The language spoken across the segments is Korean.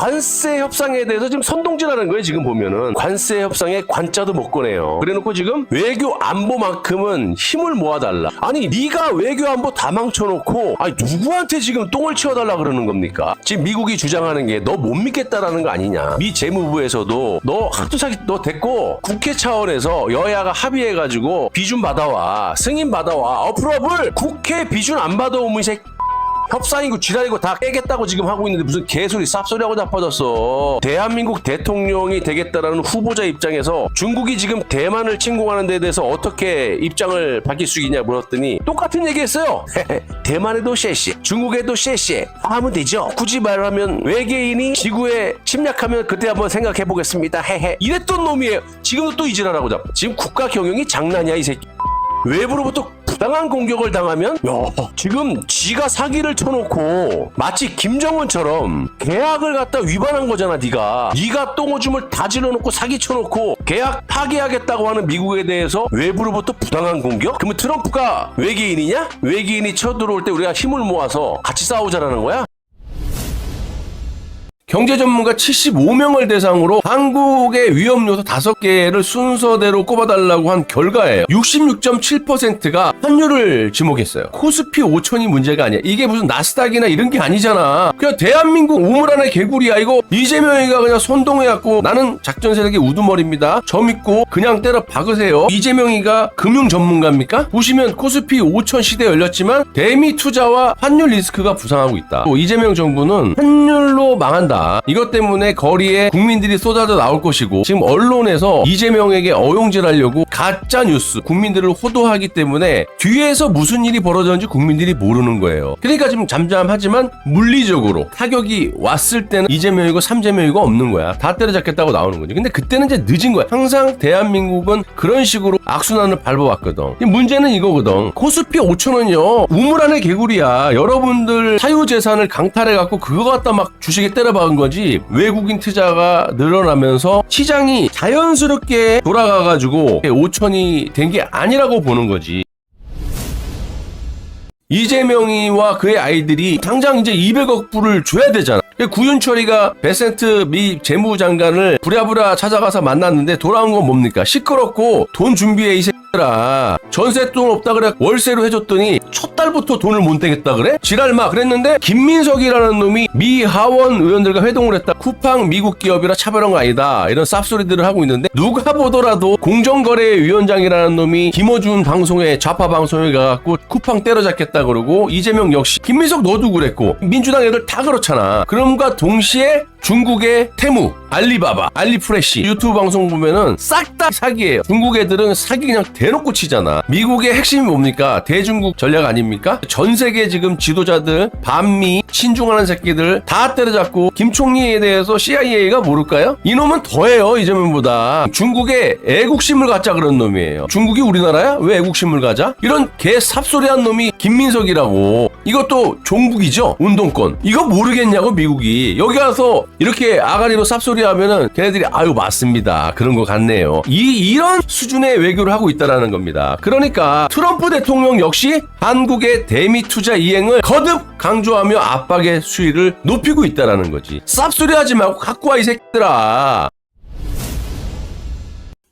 관세 협상에 대해서 지금 선동질하는 거예요. 지금 보면은 관세 협상에 관자도 못 꺼내요. 그래놓고 지금 외교 안보만큼은 힘을 모아달라. 아니 네가 외교 안보 다 망쳐놓고 아니 누구한테 지금 똥을 치워달라 그러는 겁니까? 지금 미국이 주장하는 게 너 못 믿겠다라는 거 아니냐. 미 재무부에서도 너 학도사기 너 됐고 국회 차원에서 여야가 합의해가지고 비준 받아와 승인 받아와 어프로블 국회 비준 안 받아오면 이 새끼 협상이고 지랄이고 다 깨겠다고 지금 하고 있는데 무슨 개소리 쌉소리하고 자빠졌어. 대한민국 대통령이 되겠다라는 후보자 입장에서 중국이 지금 대만을 침공하는 데에 대해서 어떻게 입장을 밝힐 수 있냐 물었더니 똑같은 얘기했어요. 대만에도 쉐쉐 중국에도 쉐쉐 하면 되죠. 굳이 말하면 외계인이 지구에 침략하면 그때 한번 생각해 보겠습니다. 헤헤 이랬던 놈이에요. 지금도 또 이지랄하고 자빠. 지금 국가 경영이 장난이야 이 새끼. 외부로부터 부당한 공격을 당하면 지금 지가 사기를 쳐놓고 마치 김정은처럼 계약을 갖다 위반한 거잖아. 네가 똥오줌을 다 질러놓고 사기 쳐놓고 계약 파기하겠다고 하는 미국에 대해서 외부로부터 부당한 공격? 그러면 트럼프가 외계인이냐? 외계인이 쳐들어올 때 우리가 힘을 모아서 같이 싸우자라는 거야? 경제 전문가 75명을 대상으로 한국의 위험 요소 5개를 순서대로 꼽아달라고 한 결과예요. 66.7%가 환율을 지목했어요. 코스피 5천이 문제가 아니야. 이게 무슨 나스닥이나 이런 게 아니잖아. 그냥 대한민국 우물 안의 개구리야. 이거 이재명이가 그냥 선동해갖고 나는 작전 세력의 우두머리입니다. 저 믿고 그냥 때려 박으세요. 이재명이가 금융 전문가입니까? 보시면 코스피 5천 시대 열렸지만 대미 투자와 환율 리스크가 부상하고 있다. 또 이재명 정부는 환율로 망한다. 이것 때문에 거리에 국민들이 쏟아져 나올 것이고 지금 언론에서 이재명에게 어용질하려고 가짜 뉴스 국민들을 호도하기 때문에 뒤에서 무슨 일이 벌어졌는지 국민들이 모르는 거예요. 그러니까 지금 잠잠하지만 물리적으로 타격이 왔을 때는 이재명이고 삼재명이고 없는 거야. 다 때려잡겠다고 나오는 거지. 근데 그때는 이제 늦은 거야. 항상 대한민국은 그런 식으로 악순환을 밟아왔거든. 문제는 이거거든. 코스피 5천원이요. 우물 안의 개구리야. 여러분들 사유재산을 강탈해갖고 그거 갖다 막 주식에 때려박은 거지. 외국인 투자가 늘어나면서 시장이 자연스럽게 돌아가가지고 5천이 된 게 아니라고 보는 거지. 이재명이와 그의 아이들이 당장 이제 200억 불을 줘야 되잖아. 구윤철이가 베센트 미 재무장관을 부랴부랴 찾아가서 만났는데 돌아온 건 뭡니까? 시끄럽고 돈 준비해 이 새끼들아. 전세 돈 없다 그래 월세로 해줬더니 첫 달부터 돈을 못 내겠다 그래? 지랄마 그랬는데 김민석이라는 놈이 미 하원 의원들과 회동을 했다. 쿠팡 미국 기업이라 차별한 거 아니다. 이런 쌉소리들을 하고 있는데 누가 보더라도 공정거래위원장이라는 놈이 김어준 방송에 좌파 방송에 가갖고 쿠팡 때려잡겠다 그러고 이재명 역시 김민석 너도 그랬고 민주당 애들 다 그렇잖아. 그럼과 동시에 중국의 테무, 알리바바, 알리프레시 유튜브 방송 보면은 싹 다 사기예요. 중국 애들은 사기 그냥 대놓고 치잖아. 미국의 핵심이 뭡니까? 대중국 전략 아닙니까? 전 세계 지금 지도자들 반미 친중하는 새끼들 다 때려잡고 김총리에 대해서 CIA가 모를까요? 이놈은 더해요. 이재명보다. 중국의 애국심을 갖자 그런 놈이에요. 중국이 우리나라야? 왜 애국심을 가자? 이런 개 삽소리한 놈이 김민석이라고. 이것도 종북이죠. 운동권. 이거 모르겠냐고 미국이. 여기 와서 이렇게 아가리로 쌉소리하면은 걔네들이 아유 맞습니다. 그런 것 같네요. 이런 수준의 외교를 하고 있다라는 겁니다. 그러니까 트럼프 대통령 역시 한국의 대미 투자 이행을 거듭 강조하며 압박의 수위를 높이고 있다라는 거지. 쌉소리하지 말고 갖고 와 이 새끼들아.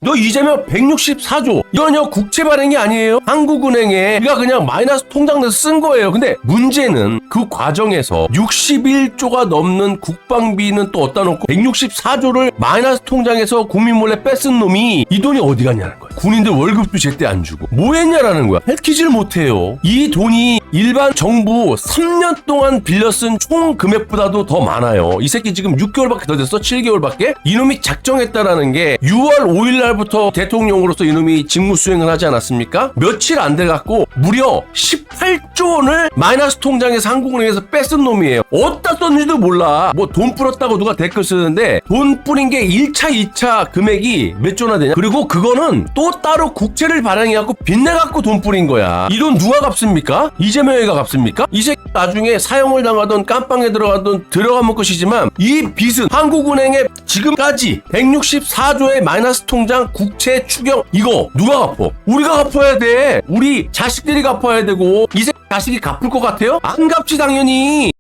너 이재명 164조 이건요 국채 발행이 아니에요. 한국은행에 우리가 그냥 마이너스 통장 내서 쓴 거예요. 근데 문제는 그 과정에서 61조가 넘는 국방비는 또 어디다 놓고 164조를 마이너스 통장에서 국민 몰래 뺏은 놈이 이 돈이 어디 갔냐는 거야. 군인들 월급도 제때 안 주고 뭐 했냐라는 거야. 밝히질 못해요. 이 돈이 일반 정부 3년 동안 빌려 쓴 총 금액보다도 더 많아요. 이 새끼 지금 6개월밖에 더 됐어. 7개월밖에. 이놈이 작정했다라는 게 6월 5일 부터 대통령으로서 이놈이 직무 수행을 하지 않았습니까? 며칠 안 돼갖고 무려 18조 원을 마이너스 통장에서 한국은행에서 뺏은 놈이에요. 어디다 썼는지도 몰라. 뭐 돈 뿌렸다고 누가 댓글 쓰는데 돈 뿌린 게 1차 2차 금액이 몇 조나 되냐. 그리고 그거는 또 따로 국채를 발행해갖고 빚내갖고 돈 뿌린 거야. 이 돈 누가 갚습니까? 이재명이가 갚습니까? 이 새끼 나중에 사형을 당하던 깜빵에 들어가던 들어가면 것이지만 이 빚은 한국은행에 지금까지 164조의 마이너스 통장 국채 추경 이거 누가 갚어? 우리가 갚아야 돼. 우리 자식들이 갚아야 되고 이 새끼 자식이 갚을 것 같아요? 안 갚지 당연히.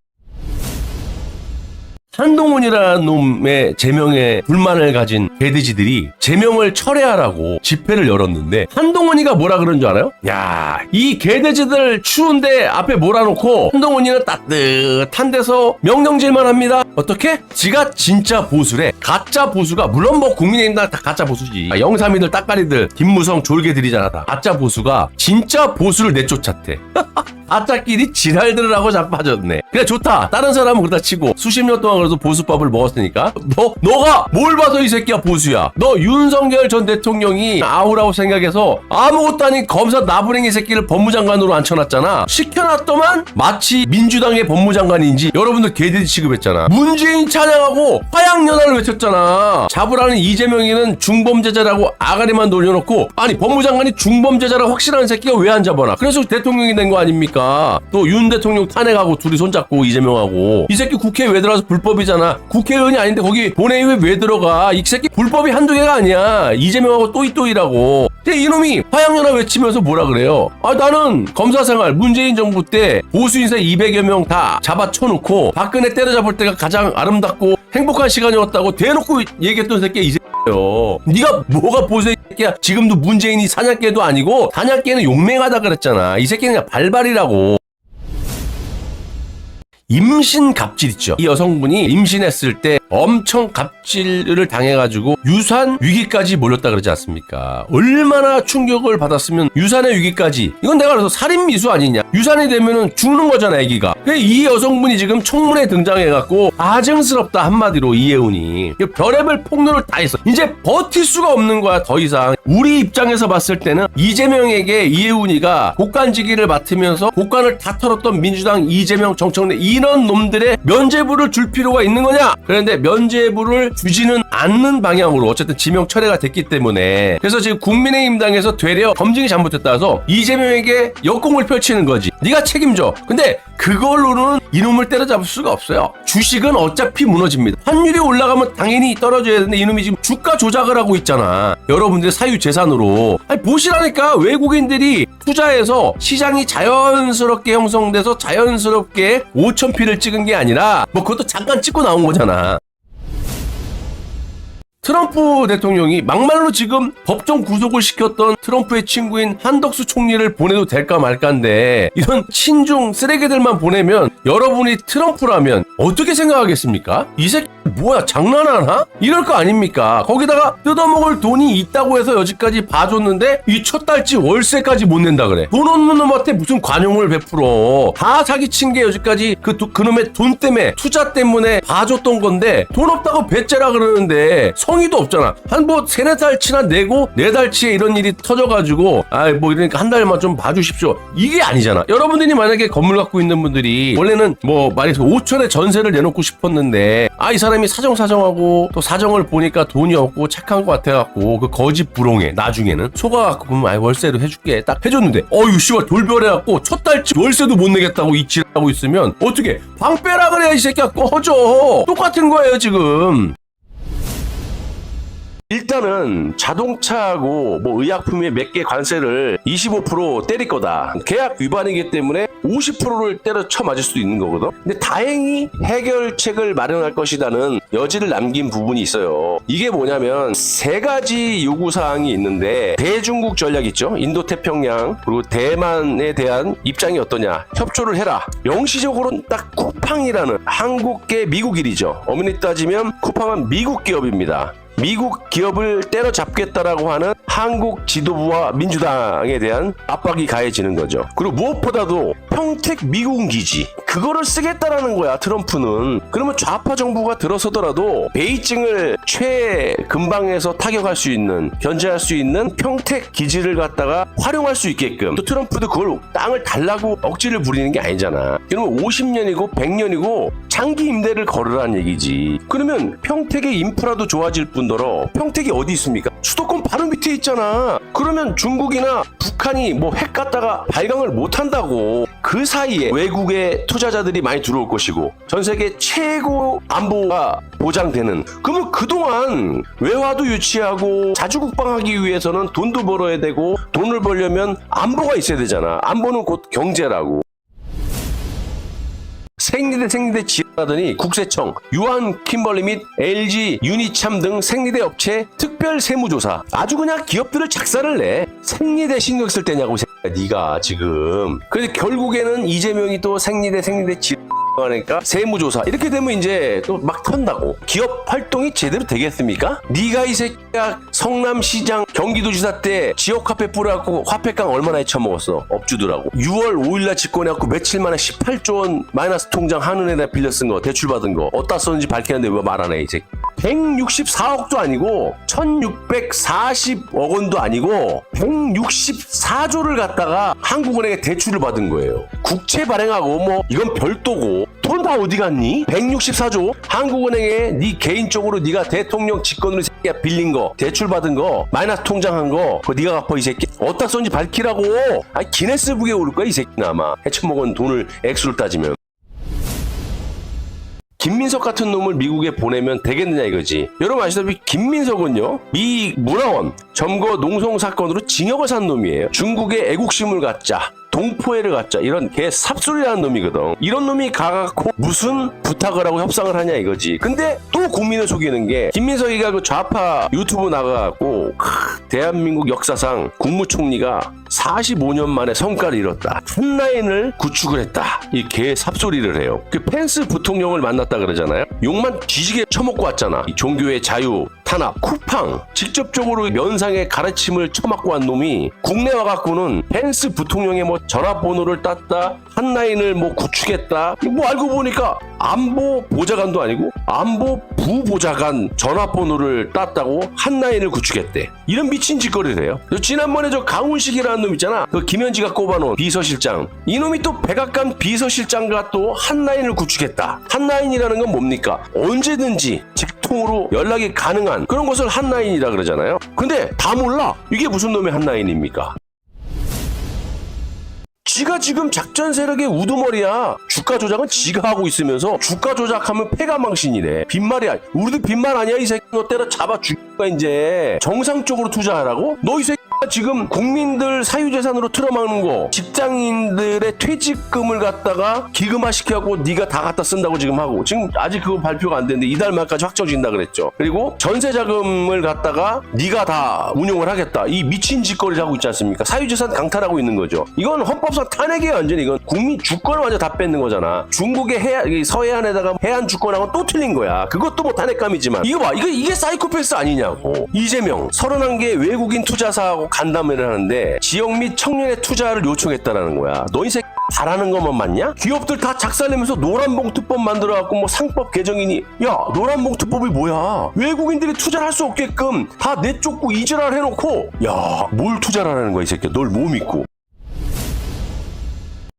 한동훈이라는 놈의 제명에 불만을 가진 개돼지들이 제명을 철회하라고 집회를 열었는데 한동훈이가 뭐라 그런 줄 알아요? 야, 이 개돼지들 추운데 앞에 몰아놓고 한동훈이는 따뜻한 데서 명령질만 합니다. 어떻게? 지가 진짜 보수래. 가짜 보수가 물론 뭐 국민의힘 다 가짜 보수지. 영삼이들 따까리들 김무성 졸개들이잖아 다. 가짜 보수가 진짜 보수를 내쫓았대. 아짜끼리 지랄들을 하고 자빠졌네. 그래 좋다. 다른 사람은 그렇다 치고 수십 년 동안 그래도 보수밥을 먹었으니까 너가 뭘 봐서 이 새끼야 보수야. 너 윤석열 전 대통령이 아우라고 생각해서 아무것도 아닌 검사 나부랭이 새끼를 법무장관으로 앉혀놨잖아. 시켜놨더만 마치 민주당의 법무장관인지 여러분들 개돼지 취급했잖아. 문재인 찬양하고 화양연화를 외쳤잖아. 잡으라는 이재명이는 중범죄자라고 아가리만 돌려놓고 아니 법무장관이 중범죄자라고 확실한 새끼가 왜 안 잡아놔. 그래서 대통령이 된 거 아닙니까? 또 윤 대통령 탄핵하고 둘이 손잡고 이재명하고 이 새끼 국회에 왜 들어가서 불법이잖아. 국회의원이 아닌데 거기 본회의에 왜 들어가. 이 새끼 불법이 한두 개가 아니야. 이재명하고 또이또이라고. 근데 이놈이 화양연화 외치면서 뭐라 그래요. 아 나는 검사생활 문재인 정부 때 보수인사 200여 명 다 잡아쳐놓고 박근혜 때려잡을 때가 가장 아름답고 행복한 시간이었다고 대놓고 얘기했던 새끼야 이 새끼예요. 네가 뭐가 보수의 새끼야. 지금도 문재인이 사냥개도 아니고 사냥개는 용맹하다 그랬잖아. 이 새끼는 그냥 발발이라고. 임신 갑질 있죠. 이 여성분이 임신했을 때 엄청 갑질을 당해가지고 유산 위기까지 몰렸다 그러지 않습니까? 얼마나 충격을 받았으면 유산의 위기까지. 이건 내가 그래서 살인 미수 아니냐. 유산이 되면은 죽는 거잖아 애기가. 이 여성분이 지금 청문회에 등장해갖고 가증스럽다 한마디로 이혜훈이 별의별 폭로를 다 했어. 이제 버틸 수가 없는 거야 더 이상. 우리 입장에서 봤을 때는 이재명에게 이혜훈이가 국간직위를 맡으면서 국간을 다 털었던 민주당 이재명 정청래 이런 놈들의 면죄부를 줄 필요가 있는 거냐? 그런데 면죄부를 주지는 않는 방향으로 어쨌든 지명 철회가 됐기 때문에 그래서 지금 국민의힘당에서 되려 검증이 잘못됐다 해서 이재명에게 역공을 펼치는 거지. 네가 책임져. 근데 그걸로는 이놈을 때려잡을 수가 없어요. 주식은 어차피 무너집니다. 환율이 올라가면 당연히 떨어져야 되는데 이놈이 지금 주가 조작을 하고 있잖아. 여러분들의 사유재산으로. 아니 보시라니까. 외국인들이 투자해서 시장이 자연스럽게 형성돼서 자연스럽게 5,000피를 찍은 게 아니라 뭐 그것도 잠깐 찍고 나온 거잖아. 트럼프 대통령이 막말로 지금 법정 구속을 시켰던 트럼프의 친구인 한덕수 총리를 보내도 될까 말까인데 이런 친중 쓰레기들만 보내면 여러분이 트럼프라면 어떻게 생각하겠습니까? 이 새끼 뭐야 장난하나? 이럴 거 아닙니까? 거기다가 뜯어먹을 돈이 있다고 해서 여지까지 봐줬는데 이 첫 달치 월세까지 못 낸다 그래. 돈 없는 놈한테 무슨 관용을 베풀어. 다 사기친 게 여지까지 그놈의 돈 때문에 투자 때문에 봐줬던 건데 돈 없다고 배째라 그러는데 성의도 없잖아. 한 뭐 3-4달치나 내고 4달치에 이런 일이 터져가지고 뭐 이러니까 한 달만 좀 봐주십시오. 이게 아니잖아. 여러분들이 만약에 건물 갖고 있는 분들이 원래는 뭐 말해서 5천에 전세를 내놓고 싶었는데 이 사람이 사정하고 또 사정을 보니까 돈이 없고 착한 것 같아갖고 그 거짓 불옹에 나중에는 속아갖고 그러면 월세도 해줄게 딱 해줬는데 어휴 씨발 돌변해갖고 첫 달치 월세도 못 내겠다고 이질하고 있으면 어떻게 방 빼라 그래야 이 새끼야 꺼져. 똑같은 거예요 지금. 일단은 자동차하고 뭐 의약품에 몇 개 관세를 25% 때릴 거다. 계약 위반이기 때문에 50%를 때려쳐 맞을 수도 있는 거거든. 근데 다행히 해결책을 마련할 것이라는 여지를 남긴 부분이 있어요. 이게 뭐냐면 3가지 요구사항이 있는데 대중국 전략 있죠. 인도태평양 그리고 대만에 대한 입장이 어떠냐. 협조를 해라. 명시적으로는 딱 쿠팡이라는 한국계 미국일이죠. 엄연히 따지면 쿠팡은 미국 기업입니다. 미국 기업을 때려잡겠다라고 하는 한국 지도부와 민주당에 대한 압박이 가해지는 거죠. 그리고 무엇보다도 평택 미군 기지 그거를 쓰겠다라는 거야 트럼프는. 그러면 좌파 정부가 들어서더라도 베이징을 최근방에서 타격할 수 있는 견제할 수 있는 평택 기지를 갖다가 활용할 수 있게끔 또 트럼프도 그걸 땅을 달라고 억지를 부리는 게 아니잖아. 그러면 50년이고 100년이고 장기 임대를 걸으라는 얘기지. 그러면 평택의 인프라도 좋아질 뿐더러 평택이 어디 있습니까? 수도권 바로 밑에 있잖아. 그러면 중국이나 북한이 뭐 핵 갖다가 발광을 못 한다고. 그 사이에 외국의 투자자들이 많이 들어올 것이고 전 세계 최고 안보가 보장되는. 그러면 그동안 외화도 유치하고 자주국방하기 위해서는 돈도 벌어야 되고 돈을 벌려면 안보가 있어야 되잖아. 안보는 곧 경제라고. 생리대 지하더니 국세청, 유한 킴벌리 및 LG 유니참 등 생리대 업체 특별 세무조사. 아주 그냥 기업들을 작사를 내. 생리대 신경 쓸 때냐고 네가 지금. 근데 결국에는 이재명이 또 생리대 하니까 세무조사 이렇게 되면 이제 또 막 턴다고. 기업 활동이 제대로 되겠습니까? 네가 이 새끼야 성남시장 경기도지사 때 지역 화폐 뿌려갖고 화폐깡 얼마나 해쳐먹었어 업주들하고. 6월 5일날 집권해갖고 며칠 만에 18조 원 마이너스 통장 한은에다 빌려 쓴 거 대출받은 거 어디다 썼는지 밝히는데 왜 말 안 해 이 새끼. 164억도 아니고 1640억 원도 아니고 164조를 갖다가 한국은행에 대출을 받은 거예요. 국채 발행하고 뭐 이건 별도고. 돈 다 어디 갔니? 164조 한국은행에 네 개인적으로 네가 대통령 직권으로 새끼야 빌린 거 대출 받은 거 마이너스 통장 한 거 그거 네가 갚아 이 새끼. 어디다 썼는지 밝히라고. 아니 기네스북에 오를 거야 이 새끼는 아마. 해쳐먹은 돈을 액수를 따지면. 김민석 같은 놈을 미국에 보내면 되겠느냐 이거지. 여러분 아시다시피 김민석은요 미 문화원 점거 농성 사건으로 징역을 산 놈이에요. 중국의 애국심을 갖자, 동포애를 갖자 이런 개 삽소리라는 놈이거든. 이런 놈이 가갖고 무슨 부탁을 하고 협상을 하냐 이거지. 근데 또 국민을 속이는 게 김민석이가 그 좌파 유튜브 나가갖고 대한민국 역사상 국무총리가 45년 만에 성과를 이뤘다. 한 라인을 구축을 했다. 이 개 삽소리를 해요. 그 펜스 부통령을 만났다 그러잖아요. 욕만 뒤지게 처먹고 왔잖아. 이 종교의 자유, 탄압, 쿠팡 직접적으로 면상의 가르침을 처맞고 한 놈이 국내 와갖고는 펜스 부통령의 뭐 전화번호를 땄다, 한 라인을 뭐 구축했다. 뭐 알고 보니까 안보 보좌관도 아니고 안보 부보좌관 전화번호를 땄다고 한 라인을 구축했대. 이런 미친 짓거리를 해요. 지난번에 저 강훈식이라는 놈 있잖아. 그 김현지가 꼽아놓은 비서실장. 이놈이 또 백악관 비서실장과 또 한 라인을 구축했다. 한 라인이라는 건 뭡니까? 언제든지 직통으로 연락이 가능한 그런 것을 한 라인이라 그러잖아요. 근데 다 몰라. 이게 무슨 놈의 한 라인입니까? 지가 지금 작전 세력의 우두머리야. 주가 조작은 지가 하고 있으면서 주가 조작하면 패가망신이래. 빈말이야. 우리도 빈말 아니야 이 새끼. 너 때려 잡아 죽일까 이제. 정상적으로 투자하라고? 너 이 새끼 지금 국민들 사유재산으로 틀어막는 거, 직장인들의 퇴직금을 갖다가 기금화시켜갖고 네가 다 갖다 쓴다고 지금 하고, 지금 아직 그거 발표가 안 됐는데 이달 말까지 확정진다 그랬죠. 그리고 전세자금을 갖다가 네가 다 운용을 하겠다. 이 미친 짓거리를 하고 있지 않습니까? 사유재산 강탈하고 있는 거죠. 이건 헌법상 탄핵이에요. 완전히 이건 국민 주권을 완전 다 뺏는 거잖아. 중국의 서해안에다가 해안 주권하고 또 틀린 거야. 그것도 뭐 탄핵감이지만 이거 봐. 이게 사이코패스 아니냐고. 이재명 31개 외국인 투자사하고 간담회를 하는데 지역 및 청년의 투자를 요청했다라는 거야. 너 이 새끼 잘하는 것만 맞냐? 기업들 다 작살내면서 노란봉투법 만들어갖고 뭐 상법 개정이니. 야 노란봉투법이 뭐야? 외국인들이 투자를 할 수 없게끔 다 내쫓고 이질을 해놓고 야 뭘 투자를 하라는 거야 이 새끼야. 널 뭐 믿고.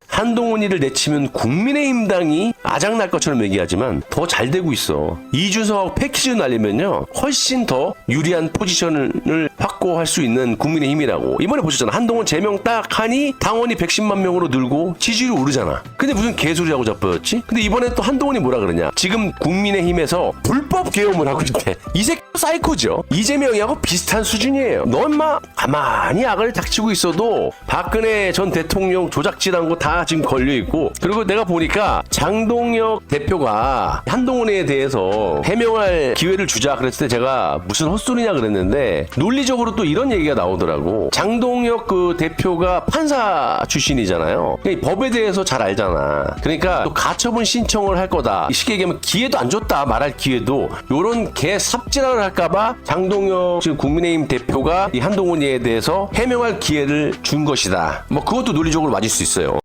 한동훈이를 내치면 국민의힘당이 아작날 것처럼 얘기하지만 더 잘 되고 있어. 이준석하고 패키지 날리면요 훨씬 더 유리한 포지션을 확보할 수 있는 국민의힘이라고. 이번에 보셨잖아. 한동훈 제명 딱 하니 당원이 110만 명으로 늘고 지지율이 오르잖아. 근데 무슨 개소리하고 자빠졌지? 근데 이번에 또 한동훈이 뭐라 그러냐. 지금 국민의힘에서 불법 계엄을 하고 있대. 이 새끼 사이코죠. 이재명이하고 비슷한 수준이에요. 너 인마 가만히 악을 닥치고 있어도 박근혜 전 대통령 조작질한 거 다 지금 걸려있고. 그리고 내가 보니까 장동혁 대표가 한동훈에 대해서 해명할 기회를 주자 그랬을 때 제가 무슨 헛소리냐 그랬는데 논리적으로 또 이런 얘기가 나오더라고. 장동혁 그 대표가 판사 출신이잖아요. 그러니까 법에 대해서 잘 알잖아. 그러니까 또 가처분 신청을 할 거다. 쉽게 얘기하면 기회도 안 줬다 말할 기회도. 요런 개 삽질을 할까봐 장동혁 지금 국민의힘 대표가 이 한동훈에 대해서 해명할 기회를 준 것이다. 뭐 그것도 논리적으로 맞을 수 있어요.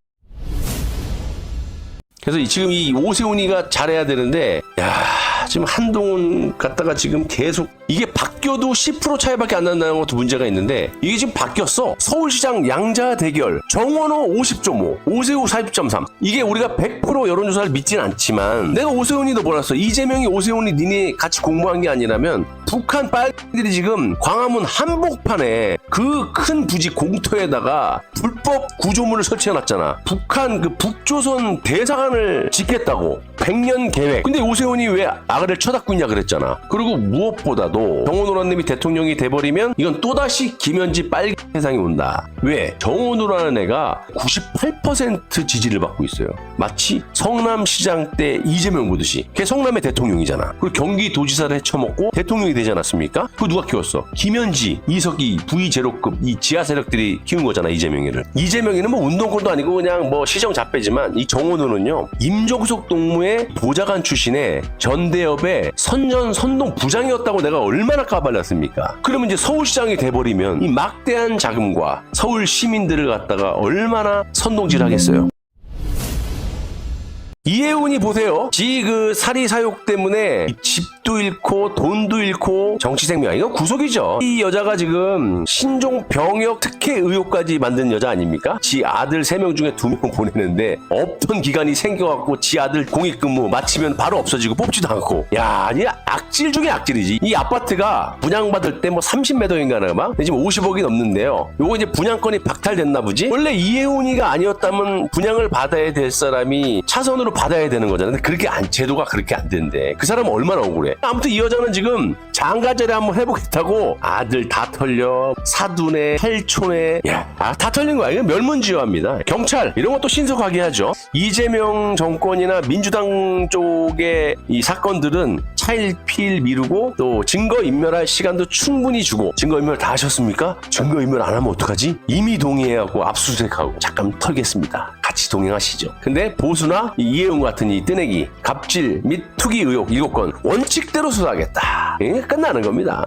그래서 지금 이 오세훈이가 잘해야 되는데, 야 지금 한동훈 갖다가 지금 계속 이게 바뀌어도 10% 차이밖에 안 난다는 것도 문제가 있는데 이게 지금 바뀌었어. 서울시장 양자 대결 정원호 50.5 오세훈 40.3 이게 우리가 100% 여론조사를 믿진 않지만 내가 오세훈이도 몰랐어. 이재명이 오세훈이 니네 같이 공부한 게 아니라면 북한 빨갱이들이 지금 광화문 한복판에 그 큰 부지 공터에다가 불법 구조물을 설치해놨잖아. 북한 그 북조선 대사관을 짓겠다고 100년 계획. 근데 오세훈이 왜 나그네를 쳐닫고 있냐 그랬잖아. 그리고 무엇보다도 정원호라님이 대통령이 돼버리면 이건 또다시 김현지 빨개 세상이 온다. 왜? 정원호라는 애가 98% 지지를 받고 있어요. 마치 성남시장 때 이재명 보듯이. 걔 성남의 대통령이잖아. 그리고 경기도지사를 헤쳐먹고 대통령이 되지 않았습니까? 그거 누가 키웠어? 김현지, 이석기, V0급 이 지하 세력들이 키운 거잖아, 이재명이를. 이재명이는 뭐 운동권도 아니고 그냥 뭐 시정 잡배지만 이 정원호는요, 임종석 동무의 보좌관 출신의 전대협의 선동 부장이었다고 내가 얼마나 까발렸습니까? 그러면 이제 서울시장이 돼버리면 이 막대한 자금과 서울 시민들을 갖다가 얼마나 선동질 하겠어요. 이혜훈이 보세요. 그 사리 사욕 때문에 집도 잃고 돈도 잃고 정치 생명, 이거 구속이죠. 이 여자가 지금 신종 병역 특혜 의혹까지 만든 여자 아닙니까? 지 아들 3명 중에 2명 보내는데 없던 기간이 생겨갖고 지 아들 공익근무 마치면 바로 없어지고 뽑지도 않고. 야, 이 악질 중에 악질이지. 이 아파트가 분양받을 때 뭐 30m인가나 막 지금 50억이 넘는데요. 요거 이제 분양권이 박탈됐나 보지? 원래 이혜훈이가 아니었다면 분양을 받아야 될 사람이 차선으로 받아야 되는 거잖아. 근데 그렇게 제도가 그렇게 안 된대. 그 사람은 얼마나 억울해. 아무튼 이 여자는 지금 장가제를 한번 해보겠다고 아들 다 털려, 사돈에, 팔촌에, 다 털린 거야. 이거 멸문지화입니다. 경찰 이런 것도 신속하게 하죠. 이재명 정권이나 민주당 쪽의 이 사건들은 차일피일 미루고 또 증거인멸할 시간도 충분히 주고. 증거인멸 다 하셨습니까? 증거인멸 안 하면 어떡하지? 이미 동의해하고 압수수색하고 잠깐 털겠습니다. 같이 동행하시죠. 근데 보수나 이혜훈 같은 이 뜨내기, 갑질 및 투기 의혹 7건 원칙대로 수사하겠다. 끝나는 겁니다.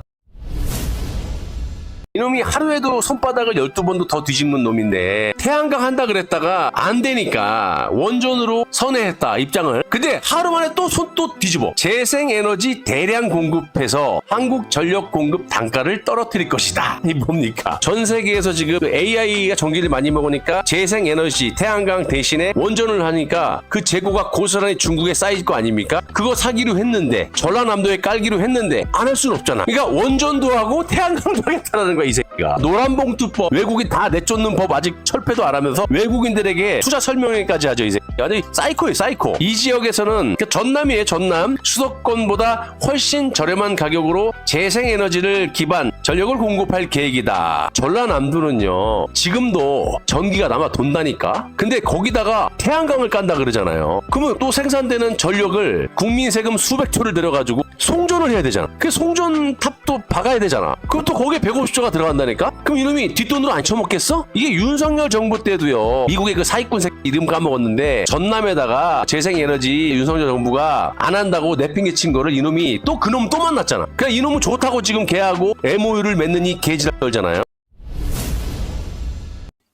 이놈이 하루에도 손바닥을 12번도 더 뒤집는 놈인데 태양광 한다 그랬다가 안 되니까 원전으로 선회했다 입장을. 근데 하루 만에 또 손 또 뒤집어. 재생에너지 대량 공급해서 한국 전력 공급 단가를 떨어뜨릴 것이다. 이 뭡니까? 전 세계에서 지금 AI가 전기를 많이 먹으니까 재생에너지 태양광 대신에 원전을 하니까 그 재고가 고스란히 중국에 쌓일 거 아닙니까? 그거 사기로 했는데 전라남도에 깔기로 했는데 안 할 수는 없잖아. 그러니까 원전도 하고 태양광도 하겠다는 거야 이 새끼가. 노란봉투법, 외국인 다 내쫓는 법 아직 철폐도 안 하면서 외국인들에게 투자 설명회까지 하죠 이 새끼. 아니 사이코예요 사이코. 이 지역에서는 전남이에요 전남. 수도권보다 훨씬 저렴한 가격으로 재생에너지를 기반 전력을 공급할 계획이다. 전라남도는요 지금도 전기가 남아 돈다니까. 근데 거기다가 태양광을 깐다 그러잖아요. 그러면 또 생산되는 전력을 국민 세금 수백 조를 들여가지고 송전을 해야 되잖아. 그 송전탑도 박아야 되잖아. 그럼 또 거기에 150조가 들어간다니까? 그럼 이놈이 뒷돈으로 안 쳐먹겠어? 이게 윤석열 정부 때도요. 미국의 그 사기꾼 새끼 이름 까먹었는데 전남에다가 재생에너지 윤석열 정부가 안 한다고 내팽개 친 거를 이놈이 또 그놈 또 만났잖아. 그냥 이놈은 좋다고 지금 걔하고 MOU를 맺는 이 개지랄 떨잖아요.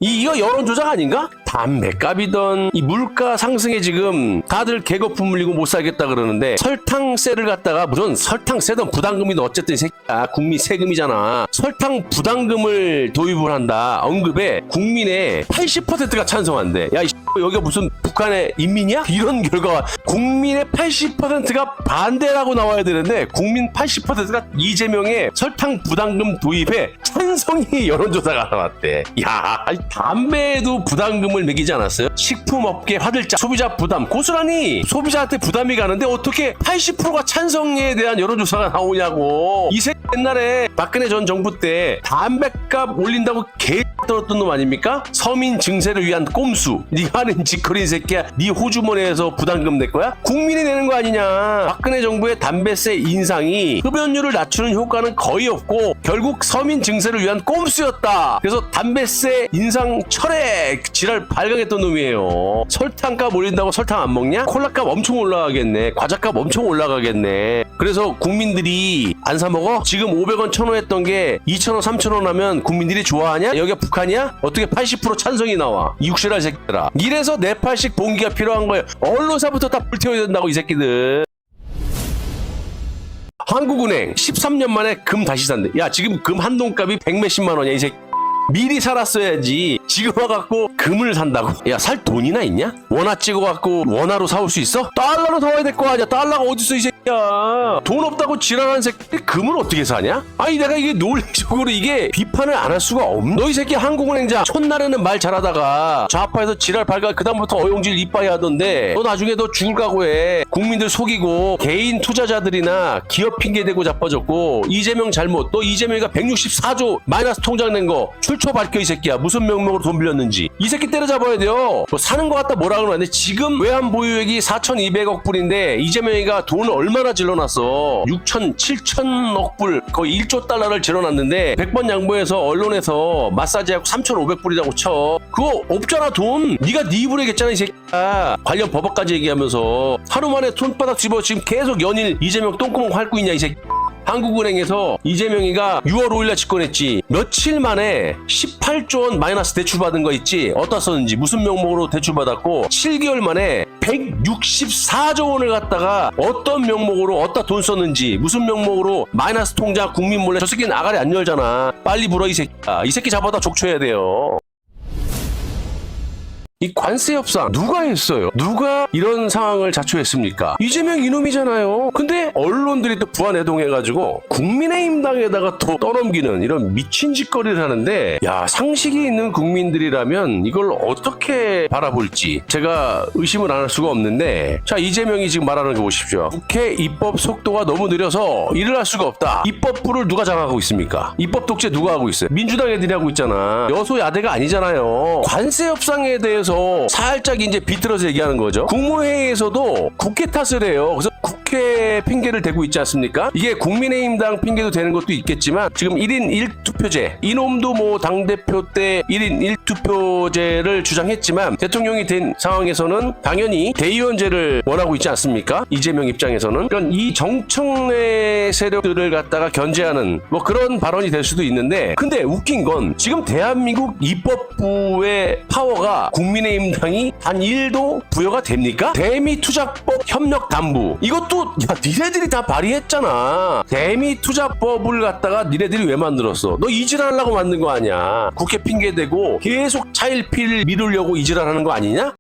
이거 여론조작 아닌가? 담배값이던 이 물가 상승에 지금 다들 개거품 물리고 못 살겠다 그러는데 설탕세를 갖다가 무슨 설탕세든 부담금이든 어쨌든 이 새끼야 국민 세금이잖아. 설탕 부담금을 도입을 한다. 언급에 국민의 80%가 찬성한대. 야 이 여기가 무슨 북한의 인민이야? 이런 결과가 국민의 80%가 반대라고 나와야 되는데 국민 80%가 이재명의 설탕 부담금 도입에 찬성이 여론조사가 나왔대. 야 담배에도 부담금을 매기지 않았어요? 식품업계 화들짝 소비자 부담 고스란히 소비자한테 부담이 가는데 어떻게 80%가 찬성에 대한 여론조사가 나오냐고. 이 새끼 옛날에 박근혜 전 정부 때 담배값 올린다고 개 떨었던 놈 아닙니까? 서민 증세를 위한 꼼수. 네가 하는 짓거리 새끼야. 네 호주머니에서 부담금 낼 거야? 국민이 내는 거 아니냐. 박근혜 정부의 담배세 인상이 흡연율을 낮추는 효과는 거의 없고 결국 서민 증세를 위한 꼼수였다. 그래서 담배세 인상 철회 지랄 발광했던 놈이에요. 설탕값 올린다고 설탕 안 먹냐? 콜라값 엄청 올라가겠네. 과자값 엄청 올라가겠네. 그래서 국민들이 안 사 먹어? 지금 500원 1000원 했던 게 2000원 3000원 하면 국민들이 좋아하냐? 여기가 북한이야? 어떻게 80% 찬성이 나와? 이육실할 새끼들아. 이래서 네팔식 봉기가 필요한 거예요. 언론사부터 다 불태워야 된다고 이 새끼들. 한국은행 13년 만에 금 다시 산대. 야 지금 금 한 동값이 100몇십만 원이야 이 새끼. 미리 살았어야지. 지금 와갖고 금을 산다고? 야 살 돈이나 있냐? 원화 찍어갖고 원화로 사올 수 있어? 달러로 사와야 될 거 아니야. 달러가 어딨어 이 새끼. 야, 돈 없다고 지랄하는 새끼 금을 어떻게 사냐? 아니 내가 이게 논리적으로 이게 비판을 안 할 수가 없네. 너 이 새끼 한국은행장 첫날에는 말 잘하다가 좌파에서 지랄 발각 그다음부터 어용질 이빠이 하던데 너 나중에 너 죽을 각오해. 국민들 속이고 개인 투자자들이나 기업 핑계 대고 자빠졌고 이재명 잘못. 너 이재명이가 164조 마이너스 통장 낸 거 출처 밝혀 이 새끼야. 무슨 명목으로 돈 빌렸는지 이 새끼 때려잡아야 돼요. 뭐 사는 거 같다 뭐라 그러는데 지금 외환 보유액이 4,200억 불인데 이재명이가 돈을 얼마나 질러놨어. 6천 7천억 불 거의 1조 달러를 질러놨는데 100번 양보해서 언론에서 마사지하고 3,500불이라고 쳐. 그거 없잖아 돈. 네가 네 입으로 얘기했잖아 이 새끼야. 관련 법학까지 얘기하면서 하루 만에 손바닥 집어 지금 계속 연일 이재명 똥구멍 핥고 있냐 이 새끼. 한국은행에서 이재명이가 6월 5일날 집권했지. 며칠 만에 18조 원 마이너스 대출받은 거 있지. 어디다 썼는지 무슨 명목으로 대출받았고 7개월 만에 164조 원을 갖다가 어떤 명목으로 어디다 돈 썼는지 무슨 명목으로 마이너스 통장 국민 몰래. 저 새끼는 아가리 안 열잖아. 빨리 불어 이 새끼야. 이 새끼 잡아다 족쳐야 돼요. 이 관세 협상 누가 했어요? 누가 이런 상황을 자초했습니까? 이재명 이놈이잖아요. 근데 언론들이 또 부안해동해가지고 국민의힘당에다가 또 떠넘기는 이런 미친 짓거리를 하는데, 야, 상식이 있는 국민들이라면 이걸 어떻게 바라볼지 제가 의심을 안 할 수가 없는데, 자, 이재명이 지금 말하는 거 보십시오. 국회 입법 속도가 너무 느려서 일을 할 수가 없다. 입법부를 누가 장악하고 있습니까? 입법 독재 누가 하고 있어요? 민주당 애들이 하고 있잖아. 여소야대가 아니잖아요. 관세 협상에 대해서 살짝 이제 비틀어서 얘기하는 거죠. 국무회의에서도 국회 탓을 해요. 그래서 국회 핑계를 대고 있지 않습니까? 이게 국민의힘당 핑계도 되는 것도 있겠지만 지금 1인 1투표제, 이놈도 뭐 당대표 때 1인 1투표제를 주장했지만 대통령이 된 상황에서는 당연히 대의원제를 원하고 있지 않습니까? 이재명 입장에서는. 그러니까 이 정청래 세력들을 갖다가 견제하는 뭐 그런 발언이 될 수도 있는데, 근데 웃긴 건 지금 대한민국 입법부의 파워가 국민의힘당이 단 1도 부여가 됩니까? 대미투자법 협력담부, 이것도 야 니네들이 다 발의했잖아. 대미투자법을 갖다가 니네들이 왜 만들었어? 너 이질하려고 만든 거 아니야. 국회 핑계대고 계속 차일피일 미루려고 이질하는 거 아니냐?